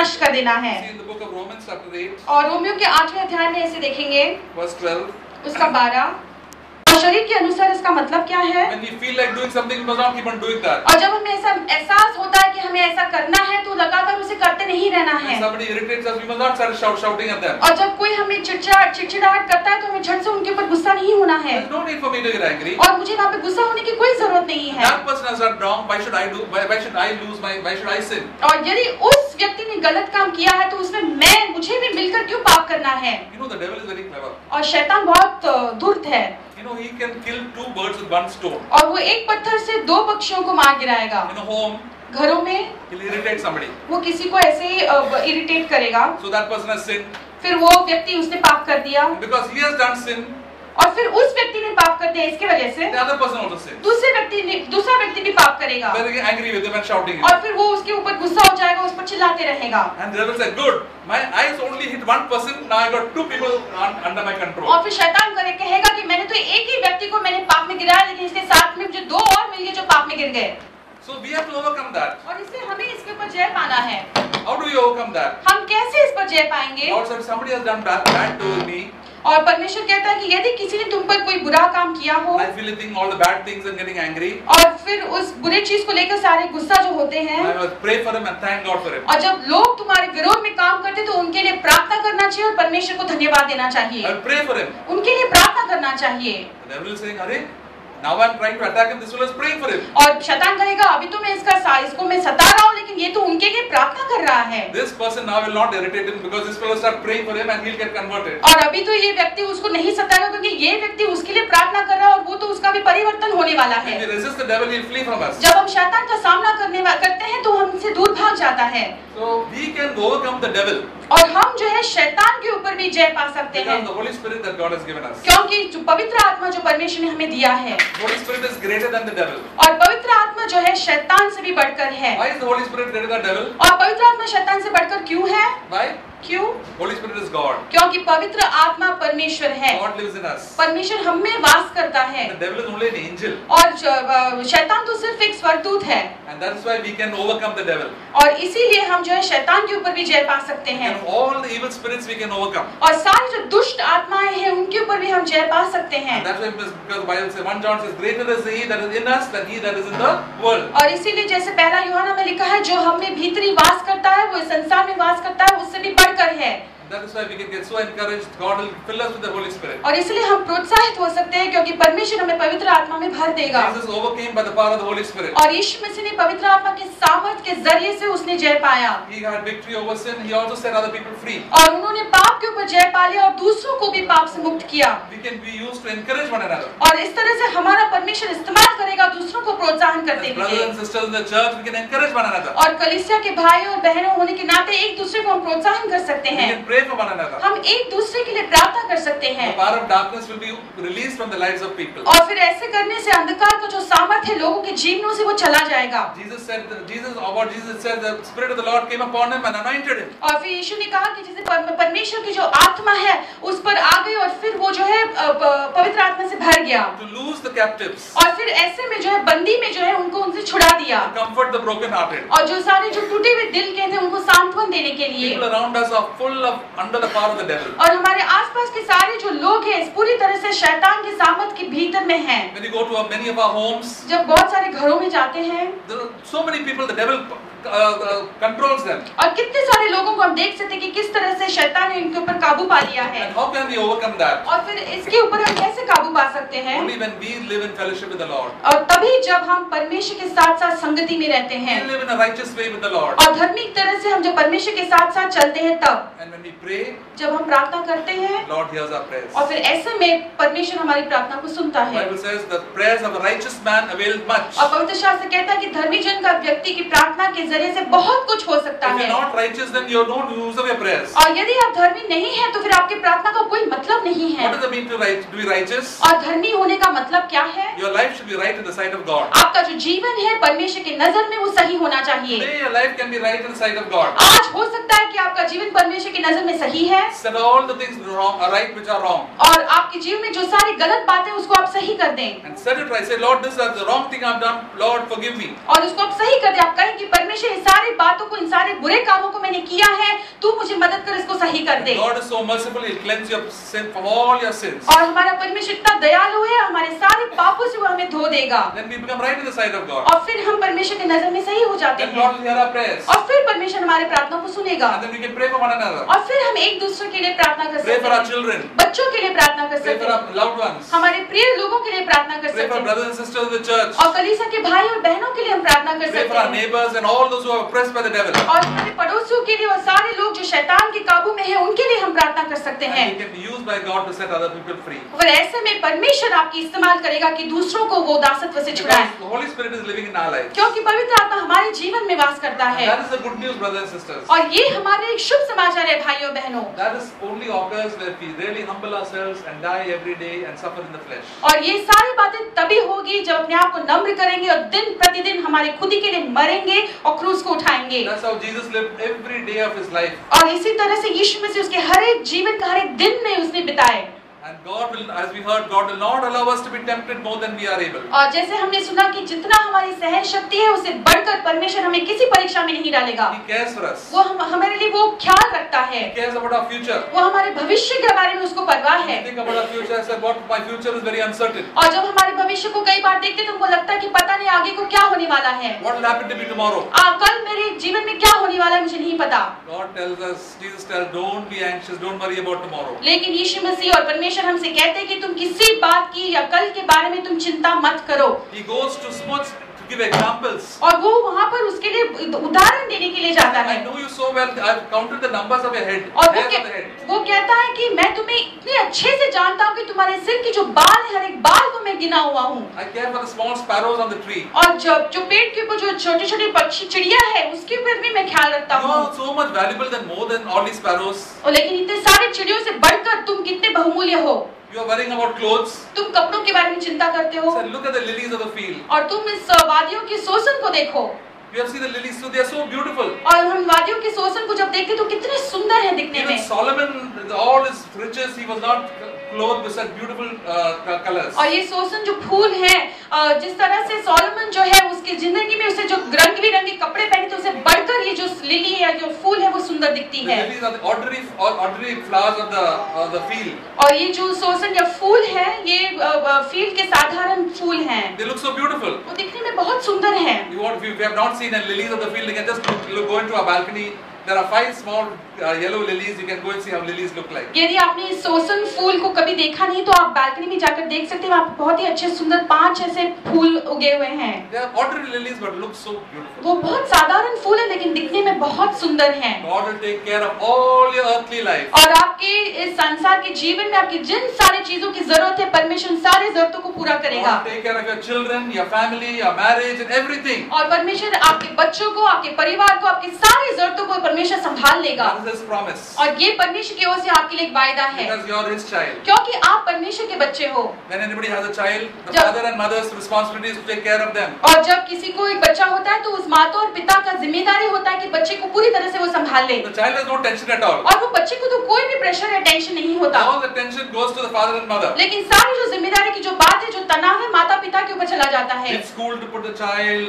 नष्ट कर देना है।
See in the book of Romans chapter 8,
और रोमियो के 8वें अध्याय में ऐसे देखेंगे
verse 12.
उसका 12 शरीर के अनुसार इसका मतलब क्या है?
When we feel like doing something, we must not keep on doing that.
और जब हमें ऐसा एहसास होता है कि हमें ऐसा करना है तो लगातार उसे करते नहीं रहना है।
When somebody irritates us, we must not start shouting at them.
और जब कोई हमें चिड़चिड़ाहट करता है तो हमें झट से उनके ऊपर गुस्सा नहीं होना है।
There's no need for me to get angry.
और मुझे वहाँ पे गुस्सा होने की कोई जरूरत नहीं है।
That person has done wrong. Why should I do? Why should I lose my? Why should I sin?
और यदि उस व्यक्ति ने गलत काम किया है तो उसमें मुझे भी मिलकर क्यों पाप करना है?
You know the devil is very clever.
और शैतान बहुत धूर्त है।
You know he can kill two birds with one stone.
और वो एक पत्थर से 2 पक्षियों को मार गिराएगा।
In a home,
घरों में
he'll irritate somebody.
वो किसी को ऐसे इरिटेट करेगा।
So that person has sinned.
फिर वो व्यक्ति उसने पाप कर दिया
And because he has done sin,
और फिर उस व्यक्ति ने पाप कर दिया, इसके वजह से
the other person also sins.
दूसरा व्यक्ति भी पाप करेगा
They're getting angry with him and shouting.
और फिर वो उसके ऊपर गुस्सा हो जाएगा, उस पर चिल्लाते रहेगा।
And the devil said, "Good. My eyes only hit one person. Now I got 2 people under my control."
और फिर शैतान कहेगा कि मैंने तो एक ही व्यक्ति को मैंने पाप में गिराया, लेकिन इसके साथ में मुझे 2 और मिल गए जो पाप में गिर गए।
So we have to overcome that.
और इससे हमें इसके ऊपर जय पाना है।
How do we overcome that?
हम कैसे इस पर जय पाएंगे?
Lord said, somebody has done bad to me.
और परमेश्वर कहता है कि यदि किसी ने तुम पर कोई बुरा काम किया हो
I feel thinking all the bad things and getting angry.
और फिर उस बुरे चीज को लेकर सारे गुस्सा जो होते हैं,
I must pray for him and thank God for him.
और जब लोग तुम्हारे विरोध में काम करते तो उनके लिए प्रार्थना करना चाहिए और परमेश्वर को धन्यवाद देना चाहिए।
I will pray for him.
उनके लिए प्रार्थना करना चाहिए।
The devil is saying, "Arey, Now I'm trying to attack him. This fellow is praying for him.
और शैतान कहेगा अभी तो मैं इसको मैं सता रहा हूँ, लेकिन ये तो उनके लिए प्रार्थना कर रहा है।
This person now will not irritate him because this fellow start praying for him and he'll get converted.
और अभी तो ये व्यक्ति उसको नहीं सताएगा क्योंकि ये व्यक्ति उसके लिए प्रार्थना कर रहा है और वो तो उसका भी परिवर्तन होने वाला है।
If we resist the devil, he'll flee from us.
जब हम शैतान का सामना करते हैं तो हमसे दूर भाग जाता है।
So we can overcome the devil.
और हम जो है शैतान के ऊपर भी जय पा सकते हैं।
Because the Holy Spirit that God has given us.
क्योंकि जो पवित्र आत्मा जो परमेश्वर ने हमें दिया है।
Holy Spirit is greater than the devil.
और पवित्र आत्मा जो है शैतान से भी बढ़कर है।
Why is the Holy Spirit greater than the devil?
और पवित्र आत्मा शैतान से बढ़कर क्यों है?
Why?
क्यों?
Holy Spirit is God.
क्योंकि पवित्र आत्मा परमेश्वर है।
God lives in us.
परमेश्वर हम में वास करता है।
The devil is only an angel.
और शैतान तो सिर्फ एक स्वर्गदूत है।
And that's why we can overcome the devil.
और इसीलिए हम जो है शैतान के ऊपर भी जय पा सकते हैं।
And all the evil spirits we can overcome.
और सारी जो दुष्ट आत्माएं हैं उनके ऊपर भी हम जय पा सकते हैं।
And that's why because the Bible says 1 John says greater is he that is in us than he that is in the world.
और इसीलिए जैसे पहला यूहन्ना में लिखा है जो हम में भीतरी वास करता है वो इस संसार में वास करता है उससे भी बढ़कर है।
That is why we can get so encouraged. God will fill us with the Holy Spirit.
और इसलिए हम प्रोत्साहित हो सकते हैं क्योंकि परमेश्वर हमें पवित्र आत्मा में भर देगा।
Jesus overcame by the power of the Holy Spirit.
और यीशु मसीह ने पवित्र आत्मा के सामर्थ के जरिए से उसने जय पाया।
He had victory over sin. He also set other people free.
और उन्होंने पाप के ऊपर जय पा लिया और दूसरों को भी पाप से मुक्त किया।
We can be used to encourage one another.
और इस तरह से हमारा परमेश्वर इस्तेमाल करेगा दूसरों को प्रोत्साहन करने के
Brothers
लिए।
and sisters in the church, we can encourage one another.
और कलीसिया के भाई और बहनों होने के नाते एक दूसरे को हम प्रोत्साहन कर सकते
We
हैं।
can pray for one another.
हम एक दूसरे के लिए प्रार्थना कर सकते हैं।
The power of darkness will be released from the lives of people.
और फिर ऐसे करने से अंधकार का जो सामर्थ्य है लोगों के जीवनों से वो चला जाएगा।
Jesus said, the Spirit of the Lord came upon him and anointed him.
और फिर यीशु ने कहा कि जैसे परमेश्वर की जो आत्मा है उस पर आ गई और फिर वो जो है पवित्र आत्मा से भर गया।
To loose the captives.
और फिर ऐसे में जो है बंदी में जो है उनको उनसे छुड़ा दिया।
To comfort the broken-hearted.
और जो सारे जो टूटे हुए दिल के थे उनको सांत्वन देने के लिए।
People around us are full of under the power of the devil.
और हमारे आसपास के सारे जो लोग हैं इस पूरी तरह से शैतान के सामर्थ के भीतर में हैं।
When you go to many of our homes,
जब बहुत सारे घरों में जाते हैं,
there are so many people, the devil controls them.
और कितने सारे लोगों को हम देख सकते हैं कि किस तरह से शैतान ने इनके ऊपर काबू पा लिया है।
And how can we overcome that?
और फिर इसके ऊपर हम कैसे काबू पा सकते हैं?
Only when we live in fellowship with the Lord.
और तभी जब हम परमेश्वर के साथ साथ संगति में रहते हैं।
We live in a righteous way with the Lord.
और धार्मिक तरह से हम जब परमेश्वर के साथ साथ चलते हैं तब।
And when we pray,
जब हम प्रार्थना करते हैं,
Lord hears our prayers.
और फिर ऐसे में परमेश्वर हमारी प्रार्थना को सुनता
The
है।
Bible says the prayers of a righteous man avail much.
और पवित्र शास्त्र कहता है कि धर्मी जन का व्यक्ति की प्रार्थना के जरिए से बहुत कुछ हो सकता
If
है।
you're not righteous, then you don't use of your prayers.
और यदि आप धर्मी नहीं हैं तो फिर आपकी प्रार्थना का कोई मतलब नहीं है।
What does it mean to be righteous?
और धर्मी होने का मतलब क्या है?
Your life should be right in the sight of God.
आपका जो जीवन है परमेश्वर की नजर में वो सही होना चाहिए।
Today your life can be right in the sight of God.
आज हो सकता है कि आपका जीवन परमेश्वर की नजर में सही है।
Set all the things wrong, right which are wrong.
और आपके जीवन में जो सारी गलत बातें उसको आप सही कर दें।
And set it right. Say, Lord, this is the wrong thing I've done. Lord, forgive me.
और उसको आप सही कर दें। आप कहें कि परमेश्वर इन सारी बातों को इन सारे बुरे कामों को मैंने किया है, तू मुझे मदद कर इसको सही कर दे।
God is so merciful, He'll cleanse your sin from all your sins.
और हमारा परमेश्वर इतना दयालु है, हमारे सारे पापों से वो हमें धो देगा।
Then we become right in the sight of God.
और फिर हम परमेश्वर की नजर में सही हो जाते
Then
हैं।
God will hear our prayers.
और फिर परमेश्वर हमारे प्रार्थना को सुनेगा।
And then we can pray for one another.
और फिर हम एक दूसरे के लिए प्रार्थना कर
Pray
सकते
for our
हैं।
children.
बच्चों के लिए प्रार्थना कर
Pray
सकते
for
हैं।
our loved ones.
हमारे प्रिय लोगों के लिए प्रार्थना कर
Pray
सकते
for
हैं।
brothers and sisters in the church.
और कलीसिया के भाई और बहनों के लिए हम प्रार्थना कर
Pray for
सकते
our
हैं।
neighbors and all those who are oppressed by the devil.
और हमारे पड़ोसियों के लिए और सारे लोग जो शैतान के काबू में हैं उनके लिए हम प्रार्थना कर सकते हैं।
And we can be used by God to set other people free.
और ऐसे में परमेश्वर आपकी इस्तेमाल करेगा कि दूसरों को वो दासत्व से छुड़ाए।
Because the Holy Spirit is living in our lives.
क्योंकि पवित्र आत्मा हमारे जीवन में वास करता है।
That is the good news, brothers and sisters.
और ये हमारे एक शुभ समाचार है भाइयों बहनों।
That is only occurs where we really humble ourselves and die every day and suffer in the flesh.
और ये सारी बातें तभी होगी जब अपने आप को नम्र करेंगे और दिन प्रतिदिन हमारे खुद ही के लिए मरेंगे और क्रूस को उठाएंगे।
That's how Jesus lived every day of his life.
और इसी तरह से यीशु मसीह उसके हर एक जीवन का हर एक दिन में उसने बिताए।
And God will, as we heard, God will not allow us to be tempted more than we are able.
और जैसे हमने सुना कि जितना हमारी सहन शक्ति है उससे बढ़कर परमेश्वर हमें किसी परीक्षा में नहीं डालेगा।
He cares for us.
वो हमारे लिए वो ख्याल रखता है।
He cares about our future.
वो हमारे भविष्य के बारे में उसको परवाह है।
Think about our future. I said, what my future is very uncertain.
और जब हमारे भविष्य को कई बार देखते तो हमको लगता है कि पता नहीं आगे को क्या होने वाला है।
What will happen to me tomorrow?
कल मेरे जीवन में क्या होने वाला है मुझे नहीं पता।
God tells us, Jesus tells, don't be anxious, don't worry about tomorrow.
लेकिन यीशु मसीह और परमेश्वर परमेश्वर हमसे कहते हैं कि तुम किसी बात की या कल के बारे में तुम चिंता मत करो।
He goes to sports to give examples.
और वो वहाँ पर उसके लिए उदाहरण देने के लिए जाता है।
I know you so well. I've counted the numbers of your head.
और
Hairs of the head.
वो कहता है कि मैं तुम्हें इतने अच्छे से जानता हूँ कि तुम्हारे सिर के जो बाल है हर एक बाल को मैं गिना हुआ हूँ।
I care for the small sparrows on the tree.
और जो पेड़ के ऊपर जो छोटे छोटे पक्षी चिड़िया है उसके ऊपर भी मैं ख्याल रखता
You
हूँ।
are so much valuable than more than all these sparrows.
और लेकिन इतने सारे चिड़ियों से बढ़कर तुम कितने बहुमूल्य हो।
You are worrying about clothes.
तुम कपड़ों के बारे में चिंता करते हो।
So look at the lilies of the field.
और तुम इस वादियों के शोषण को देखो।
You have seen the lilies, so they are so beautiful.
और हम वादियों के शोषण को जब देखते तो कितने सुंदर है दिखने
Even
में।
Solomon, with all his riches, he was not clothed with such beautiful colors.
और ये शोषण जो फूल है जिस तरह से सोलोमन जो है उसकी जिंदगी में उसे जो रंग बिरंगे कपड़े पहने थे उसे बढ़कर ये जो लिली है जो फूल है वो सुंदर दिखती
The
है।
lilies are the ordinary flowers of the field.
और ये जो शोषण या फूल है ये फील्ड के साधारण फूल हैं।
They look so beautiful.
वो दिखने में बहुत सुंदर है।
If you have not seen the lilies of the field, you can just go into a balcony. There are 5 small yellow lilies. You can go and see how lilies look like.
यदि आपने इस शोषण फूल को कभी देखा नहीं तो आप बालकनी में जाकर देख सकते हैं। वहाँ पे बहुत ही अच्छे सुंदर 5 ऐसे फूल उगे हुए हैं।
They are ordinary lilies but look so beautiful.
वो बहुत साधारण फूल है लेकिन दिखने में बहुत सुंदर हैं।
God will take care of all your earthly life.
और आपके इस संसार के जीवन में आपकी जिन सारी चीजों की जरूरत है परमेश्वर उन सारी जरूरतों को पूरा करेगा।
God will take care of your children, your family, your marriage, and everything.
और परमेश्वर आपके बच्चों को, आपके परिवार को, आपकी सारी जरूरतों को परमेश्वर संभाल लेगा।
That is His promise.
और ये परमेश्वर की ओर से आपके लिए एक वायदा है।
Because you are His child.
क्योंकि आप परमेश्वर के बच्चे हो।
When anybody has a child, the
जब-
father and mother's responsibility is to take care of them.
और जब किसी को एक बच्चा होता है तो उस माता और पिता का जिम्मेदारी होता है कि बच्चे को पूरी तरह से वो संभाल ले।
The child has no tension at all.
और वो बच्चे को तो कोई भी प्रेशर या टेंशन नहीं होता।
All the tension goes to the father and mother.
लेकिन सारी जो जिम्मेदारी की जो बात है, जो तनाव है, माता पिता के ऊपर चला जाता है।
Which school to put the child,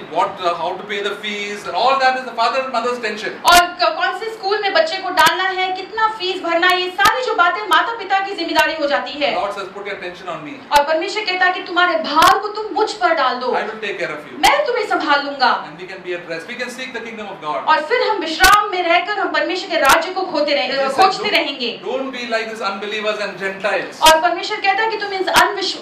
how to pay the fees, and all that is the father and mother's tension.
और कौन से स्कूल में बच्चे को डालना है, कितना फीस भरना है, ये सारी जो बातें माता पिता की जिम्मेदारी हो जाती है।
God says, put your tension on me.
और परमेश्वर कहता है कि तुम्हारे भार को तुम मुझ पर डाल दो,
I will take care of you.
मैं तुम्हें संभाल लूंगा।
And we can be at rest. We can seek the kingdom of God.
और फिर हम विश्राम में रहकर हम परमेश्वर के राज्य को खोजते रहेंगे।
Don't be like these unbelievers and Gentiles.
और परमेश्वर कहता है कि तुम इन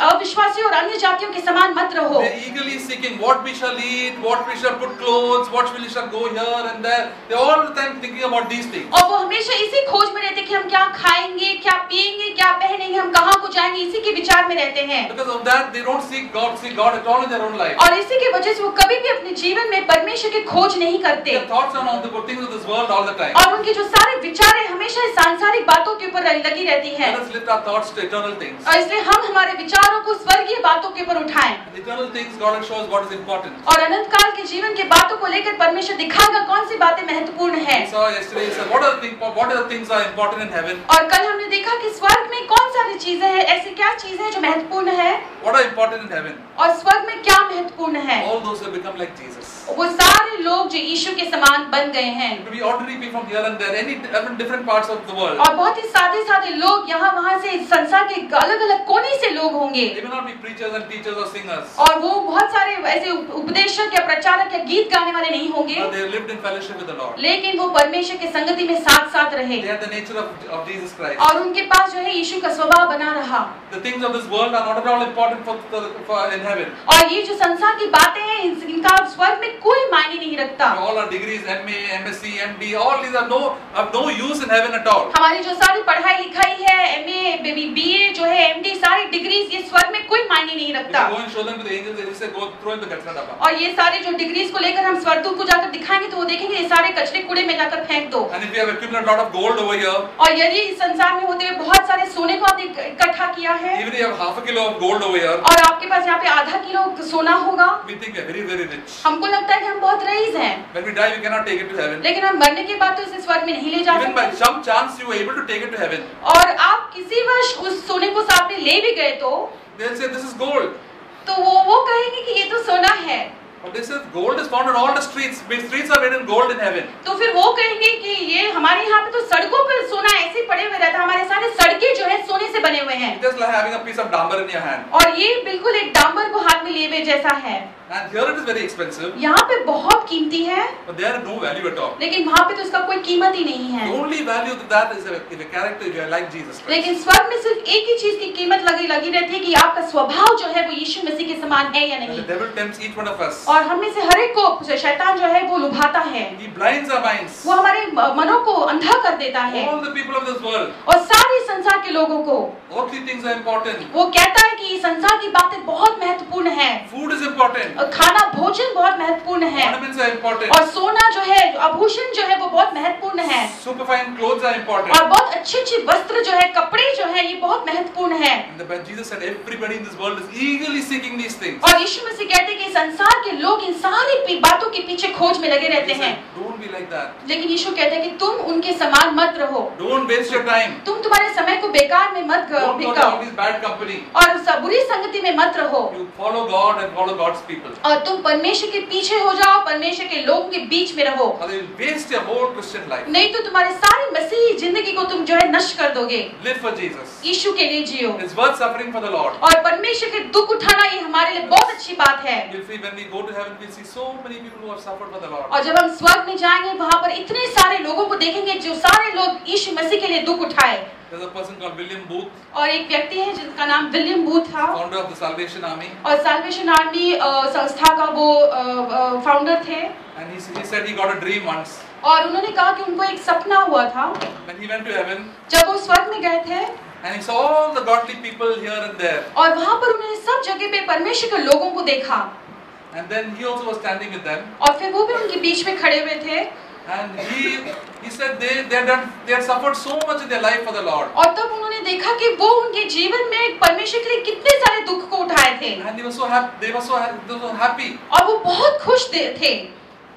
अविश्वासियों और अन्य जातियों के समान मत रहो।
They're eagerly seeking what we shall eat, what we shall put clothes, what we shall go here and there. They're all the time thinking about these things.
और वो हमेशा इसी खोज में रहते कि हम क्या खाएंगे, क्या पिएंगे, क्या पहनेंगे, हम कहाँ को जाएंगे, इसी के विचार में रहते हैं।
Because of that, they don't seek God at all in their own life.
और इसी की वजह से वो कभी भी अपने जीवन में परमेश्वर की खोज नहीं करते।
Their thoughts are on the good things of this world all the time.
और उनके जो सारे विचार है हमेशा इस सांसारिक बातों के ऊपर लगी रहती है।
Let us lift our thoughts to eternal things.
और इसलिए हम हमारे विचारों को स्वर्गीय बातों के ऊपर उठाएं।
Eternal things, God will show us what is important.
और अनंत काल के जीवन के बातों को लेकर परमेश्वर दिखाएगा कौन सी बातें महत्वपूर्ण है।
We saw yesterday, he said, what are the things are important in heaven?
और कल हमने देखा कि स्वर्ग में कौन सारी चीजें हैं, ऐसी क्या चीजें हैं जो महत्वपूर्ण है।
What are important in heaven?
और स्वर्ग में क्या महत्वपूर्ण है।
All those who have become like Jesus.
वो सारे लोग जो यीशु के समान बन गए हैं।
To be ordinary people from here and there, even different parts of the world.
और बहुत ही सादे सादे लोग यहाँ वहाँ से संसार के अलग अलग कोने से लोग होंगे।
They may not be preachers and teachers or singers.
और वो बहुत सारे ऐसे उपदेशक या प्रचारक या गीत गाने वाले नहीं होंगे।
But they lived in fellowship with the Lord.
लेकिन वो परमेश्वर के संगति में साथ साथ रहे।
They had the nature of Jesus Christ.
और उनके पास जो है यीशु का स्वभाव बना रहा।
The things of this world are not at all important for in heaven.
और ये जो संसार की बातें हैं इनका स्वर्ग में कोई मायने नहीं रखता।
All our degrees, MA, MSc, MD, all these have no use in heaven at all.
हमारी जो सारी पढ़ाई लिखाई है, MA, BA जो है, MD, सारी डिग्रीज ये स्वर्ग में कोई मायने नहीं
If
रखता।
you go and show them to the angels, they will say, go throw in the Gachna Dabba.
और ये सारे जो डिग्रीज को लेकर हम स्वर्गदूत को जाकर दिखाएंगे तो वो देखेंगे ये सारे कचरे कूड़े में जाकर फेंक दो।
And if you have accumulated a lot of gold over here,
और यदि इस संसार में होते हुए बहुत सारे सोने को आपने इकट्ठा किया है
even if you have half a kilo of gold over here,
और आपके पास यहाँ पे आधा किलो सोना होगा,
we think we are very, very rich.
हमको लगता है कि हम बहुत रईस हैं।
When we die, we cannot take it to heaven.
लेकिन हम मरने के बाद तो इसे स्वर्ग में नहीं ले जा
Even by
सकते।
some chance you were able to take it to heaven.
और आप किसी वर्ष उस सोने को साथ में ले भी गए तो
They'll say, this is gold.
वो कहेंगे कि ये तो सोना है।
But they said gold is found on all the streets. Streets are made in gold in heaven.
तो फिर वो कहेंगे कि ये हमारे यहाँ पे तो सड़कों पे सोना ऐसे ही पड़े हुए रहता है, हमारे सारे सड़कें जो है सोने से बने हुए हैं।
Just like having a piece of dambar in your hand.
और ये बिल्कुल एक डांबर को हाथ में लिए हुए जैसा है।
And here it is very expensive.
यहाँ पे बहुत कीमती है,
But there is no value at all.
लेकिन वहाँ पे तो इसका कोई कीमत ही नहीं है।
The only value to that is if a character if you are like Jesus Christ.
लेकिन स्वर्ग में सिर्फ एक ही चीज की कीमत लगी रहती है कि आपका स्वभाव जो है वो यीशु मसीह के समान है या
And
नहीं।
the devil tempts each one of us.
और हम में से हर एक को शैतान जो है वो लुभाता है,
He blinds our minds.
वो हमारे मनों को अंधा कर देता है।
All the people of this world.
और सारे संसार के लोगों को
Earthly things are important.
वो कहता है कि संसार की बातें बहुत महत्वपूर्ण है,
Food is important.
खाना भोजन बहुत महत्वपूर्ण है,
Ornaments are important.
और सोना जो है आभूषण जो है वो बहुत महत्वपूर्ण है,
Superfine clothes are important.
और बहुत अच्छे वस्त्र जो है कपड़े जो है ये बहुत महत्वपूर्ण है।
And Jesus said everybody in this world is eagerly seeking these things.
और यीशु मसीह कहते हैं कि संसार के लोग इन सारी बातों के पीछे खोज में लगे रहते
He
हैं,
said, don't be like that.
लेकिन यीशु कहते हैं कि तुम उनके समान मत रहो,
Don't waste your time.
तुम तुम्हारे समय को बेकार में मत
Don't go to
बिगाओ,
all these bad company.
और बुरी संगति में मत रहो,
You follow God and follow God's people.
और तुम परमेश्वर के पीछे हो जाओ, परमेश्वर के लोगों के बीच में रहो,
Or you will waste your whole Christian life.
नहीं तो तुम्हारे सारी मसीही जिंदगी को तुम जो है नष्ट कर दोगे।
Live for Jesus.
यीशु के लिए जियो,
It's worth suffering for the Lord.
और परमेश्वर के दुख उठाना ये हमारे लिए बहुत अच्छी बात है।
You'll see when we go to heaven, we'll see so many people who have suffered for the Lord.
और जब हम स्वर्ग में जाएंगे वहाँ पर इतने सारे लोगों को देखेंगे जो सारे लोग यीशु मसीह के लिए दुख उठाए।
There's a person called William Booth,
और एक व्यक्ति है जिनका नाम विलियम बूथ था,
founder of the Salvation Army,
और साल्वेशन आर्मी संस्था का वो फाउंडर थे।
and he said he got a dream once.
और उन्होंने कहा कि उनको एक सपना हुआ था
When he went to heaven,
जब वो स्वर्ग में गए थे,
and he saw all the godly people here and there.
और वहाँ पर उन्होंने सब जगह पे परमेश्वर के लोगों को देखा,
And then he also was standing with them.
और फिर वो भी उनके बीच में खड़े हुए थे,
And he said they had suffered so much in their life for the Lord.
और तब उन्होंने देखा कि वो उनके जीवन में परमेश्वर के लिए कितने सारे दुख को उठाए थे,
And they were so happy.
और वो बहुत खुश थे,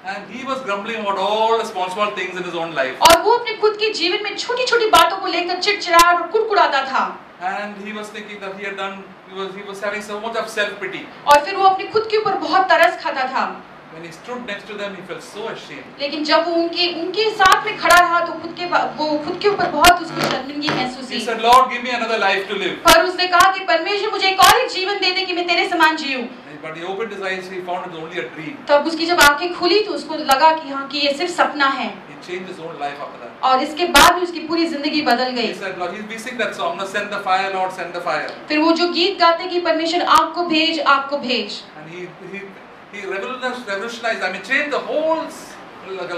And he was grumbling about all the small things in his own life.
और वो अपने खुद के जीवन में छोटी बातों को लेकर चिड़चिड़ाहट और कुड़कुड़ाता था।
And he was thinking that he was having so much of self-pity.
और फिर वो अपने खुद के ऊपर बहुत तरस खाता था।
When he stood next to them, he felt so ashamed.
लेकिन जब वो उनके साथ में खड़ा रहा तो वो खुद के ऊपर बहुत उसकी शर्मिंदगी महसूस
He
हुई।
said, Lord, give me another life to live.
पर उसने कहा कि परमेश्वर मुझे एक और जीवन दे दे कि मैं तेरे समान जीऊं।
But he opened his eyes, he found it was only a dream.
तब उसकी जब आंखें खुली तो उसको लगा कि हाँ कि ये सिर्फ सपना है,
He changed his own life after that.
और इसके बाद भी उसकी पूरी जिंदगी बदल
He
गई।
said, Lord, we sing that song, "Now send the fire, Lord, send the fire."
फिर वो जो गीत गाते कि परमेश्वर आग को भेज, आग को भेज,
And he revolutionized, I mean, changed the whole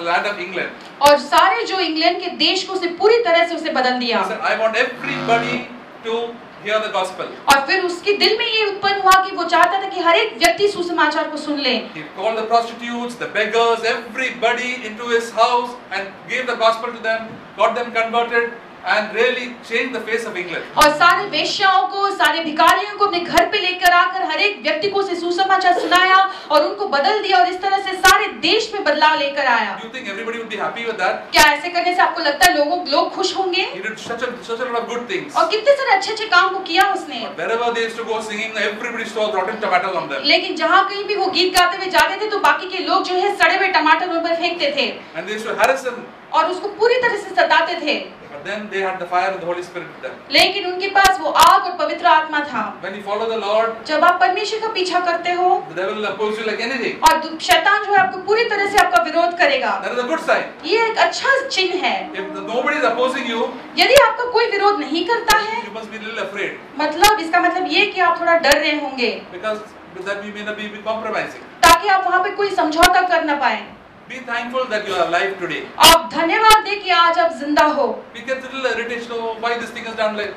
land of England.
और सारे जो इंग्लैंड के देश को उसे पूरी तरह से उसे बदल दिया।
He said, I want everybody to hear the gospel.
और फिर उसके दिल में ये उत्पन्न हुआ कि वो चाहता था कि हर एक व्यक्ति सुसमाचार को सुन ले।
He called the prostitutes, the beggars, everybody into his house and gave the gospel to them, got them converted, and really changed the face of England.
और सारे वेश्याओं को, सारे भिखारियों को अपने घर पे लेकर आकर हर एक व्यक्ति को सुसमाचार सुनाया और उनको बदल दिया, और इस तरह से सारे देश में बदलाव लेकर आया।
Do you think everybody would be happy with that?
क्या ऐसे करने से आपको लगता है लोग खुश होंगे?
He did such a lot of good things.
और कितने सारे अच्छे काम को किया उसने।
But wherever they used to go singing, everybody saw rotten tomatoes on them.
लेकिन जहाँ कहीं भी वो गीत गाते हुए जाते थे तो बाकी के लोग जो है सड़े हुए टमाटर उन पर फेंकते थे,
And they used to harass him.
और उसको पूरी तरह से सताते थे।
But then they had the fire of the Holy Spirit with them.
लेकिन उनके पास वो आग और पवित्र आत्मा था।
When you follow the Lord,
जब आप परमेश्वर का पीछा करते हो,
the devil will oppose you like anything.
और शैतान जो है आपको पूरी तरह से आपका विरोध करेगा।
That is a good sign.
ये एक अच्छा चिन्ह है।
If nobody is opposing you,
यदि आपका कोई विरोध नहीं करता है,
you must be a little afraid.
मतलब इसका मतलब ये कि आप थोड़ा डर रहे होंगे,
Because with that we may not be compromising.
ताकि आप वहाँ पे कोई समझौता कर न पाए।
Be thankful that you are alive today.
आप धन्यवाद दें कि आज आप जिंदा हो।
We get a little irritation over why this thing is done like.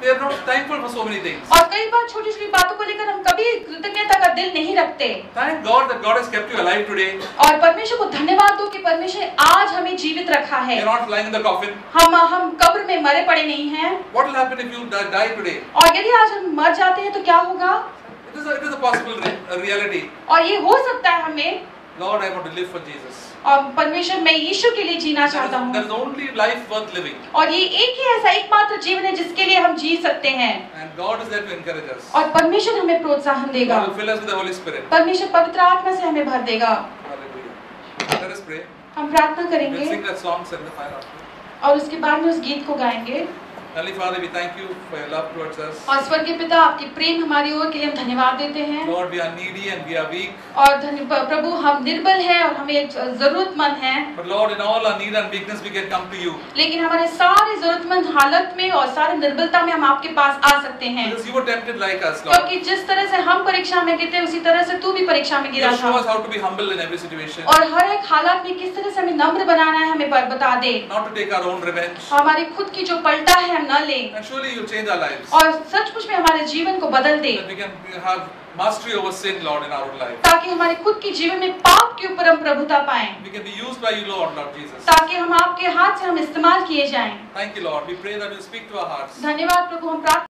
We are not thankful for so many things.
और कई बार छोटी-छोटी बातों को लेकर हम कभी कृतज्ञता का दिल नहीं रखते।
Thank God that God has kept you alive today.
और परमेश्वर को धन्यवाद दो कि परमेश्वर आज हमें जीवित रखा है।
You're not lying in the coffin.
हम कब्र में मरे पड़े नहीं हैं।
What will happen if you die today?
और यदि आज हम मर जाते हैं तो क्या होगा?
It is a possible reality.
और ये हो सकता है हमें।
Lord, I want to live for Jesus.
और परमेश्वर मैं यीशु के लिए जीना चाहता हूँ।
There is only life worth living.
और ये एक ही ऐसा एकमात्र जीवन है जिसके लिए हम जी सकते हैं।
And God is there to encourage us.
और परमेश्वर हमें प्रोत्साहन देगा।
God will fill us with the Holy Spirit.
परमेश्वर पवित्र आत्मा से हमें भर देगा।
Hallelujah. Let us pray.
हम प्रार्थना
We'll
करेंगे
sing that song, Send the Fire after.
और उसके बाद में उस गीत को गाएंगे।
Heavenly Father, we thank you for your love towards us.
और स्वर्गीय पिता आपकी प्रेम हमारी ओर के लिए हम धन्यवाद देते हैं।
Lord, we are needy and we are weak.
और प्रभु हम निर्बल हैं और हमें जरूरतमंद हैं।
But Lord, in all our need and weakness, we can come to you.
लेकिन हमारे सारे जरूरतमंद हालत में और सारे निर्बलता में हम आपके पास आ सकते हैं।
Because you were tempted like us, Lord.
क्योंकि जिस तरह से हम परीक्षा में गिरे उसी तरह से तू भी परीक्षा में गिरा
You show us
था।
how to be humble in every situation.
और हर एक हालात में किस तरह से हमें नम्र बनाना है हमें बता दे।
Not to take our own revenge.
हमारी खुद की जो पलटा है हम न लें।
And surely you'll change our lives.
और सचमुच में हमारे जीवन को बदल दे।
That we can have mastery over sin, Lord, in our own life.
ताकि हमारे खुद के जीवन में पाप के ऊपर हम प्रभुता पाएं।
We can be used by you, Lord Jesus.
ताकि हम आपके हाथ से हम इस्तेमाल किए जाएं।
Thank you, Lord. We pray that you speak to our hearts.
धन्यवाद प्रभु हम प्रार्थना